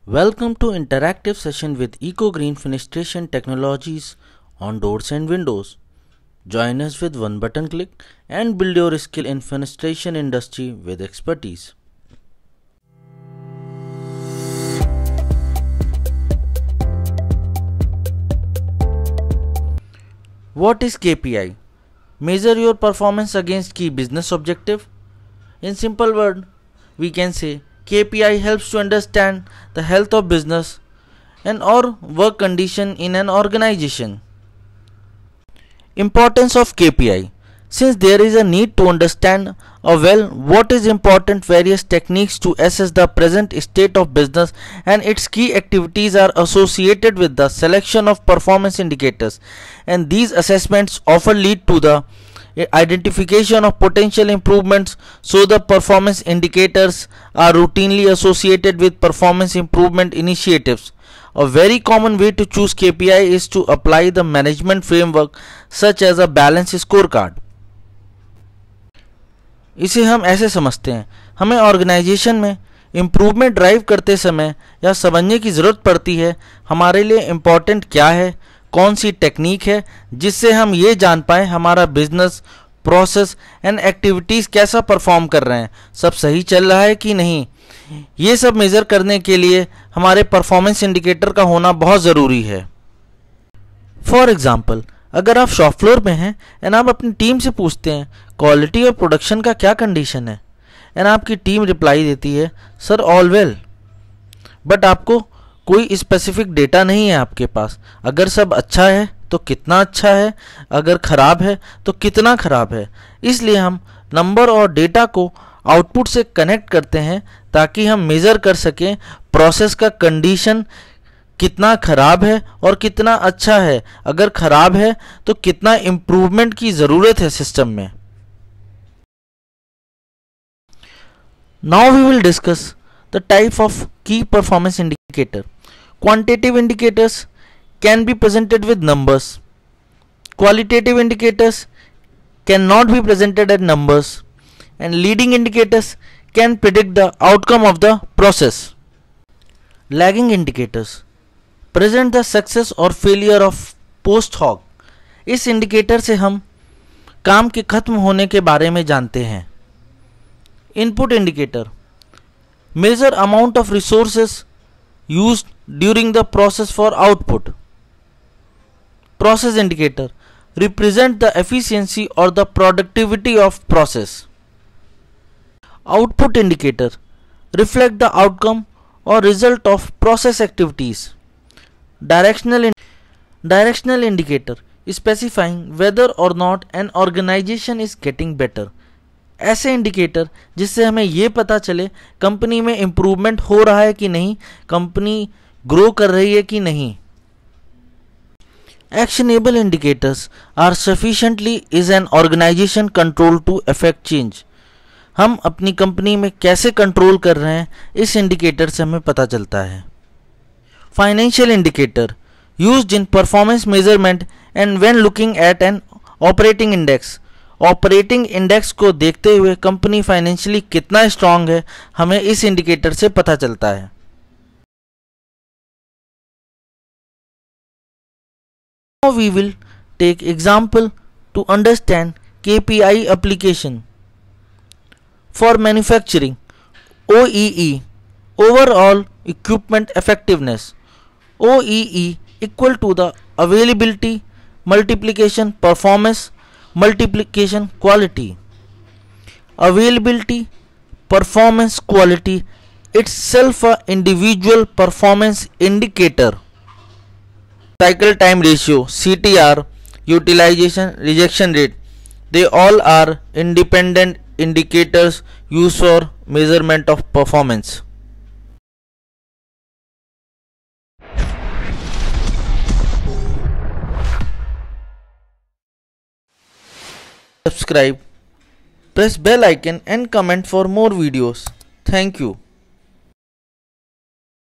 Welcome to interactive session with EcoGreen Fenestration Technologies on doors and windows. Join us with one button click and build your skill in fenestration industry with expertise. What is KPI? Measure your performance against key business objective. In simple word, we can say KPI helps to understand the health of business and or work condition in an organization. Importance of KPI. Since there is a need to understand what is important, various techniques to assess the present state of business and its key activities are associated with the selection of performance indicators, and these assessments often lead to the identification of potential improvements. So the performance indicators are routinely associated with performance improvement initiatives. A very common way to choose KPI is to apply the management framework such as a balanced scorecard. इसे हम ऐसे समझते हैं, हमें organisation में improvement drive करते समय यह समझने की ज़रूरत पड़ती है हमारे लिए इम्पॉर्टेंट क्या है, कौन सी टेक्निक है जिससे हम ये जान पाएँ हमारा बिजनेस प्रोसेस एंड एक्टिविटीज़ कैसा परफॉर्म कर रहे हैं, सब सही चल रहा है कि नहीं। ये सब मेज़र करने के लिए हमारे परफॉर्मेंस इंडिकेटर का होना बहुत ज़रूरी है। फॉर एग्ज़ाम्पल, अगर आप शॉप फ्लोर में हैं एंड आप अपनी टीम से पूछते हैं क्वालिटी और प्रोडक्शन का क्या कंडीशन है, एंड आपकी टीम रिप्लाई देती है सर ऑल वेल, बट आपको कोई स्पेसिफिक डेटा नहीं है आपके पास। अगर सब अच्छा है तो कितना अच्छा है, अगर ख़राब है तो कितना ख़राब है। इसलिए हम नंबर और डेटा को आउटपुट से कनेक्ट करते हैं ताकि हम मेज़र कर सकें प्रोसेस का कंडीशन कितना ख़राब है और कितना अच्छा है। अगर ख़राब है तो कितना इम्प्रूवमेंट की ज़रूरत है सिस्टम में। Now we will discuss the type of key performance indicator. Quantitative indicators can be presented with numbers. Qualitative indicators cannot be presented as numbers, and leading indicators can predict the outcome of the process. Lagging indicators present the success or failure of post hoc. इस indicator से हम काम के खत्म होने के बारे में जानते हैं। Input indicator measure amount of resources used during the process for output. Process indicator represent the efficiency or the productivity of process. Output indicator reflect the outcome or result of process activities. Directional indicator specifying whether or not an organization is getting better. ऐसे indicator जिससे हमें ये पता चले company में improvement हो रहा है कि नहीं, कंपनी ग्रो कर रही है कि नहीं। Actionable indicators are sufficiently is an organization control to affect change. हम अपनी कंपनी में कैसे कंट्रोल कर रहे हैं इस इंडिकेटर से हमें पता चलता है। Financial indicator used in performance measurement and when looking at an operating index. Operating index को देखते हुए कंपनी फाइनेंशियली कितना स्ट्रांग है हमें इस इंडिकेटर से पता चलता है। Now we will take example to understand KPI application. For manufacturing, OEE overall equipment effectiveness. OEE equal to the availability multiplication performance multiplication quality. Availability, performance, quality itself a individual performance indicator. Cycle time ratio, CTR, utilization, rejection rate, they all are independent indicators used for measurement of performance. Subscribe, press bell icon and comment for more videos. Thank you.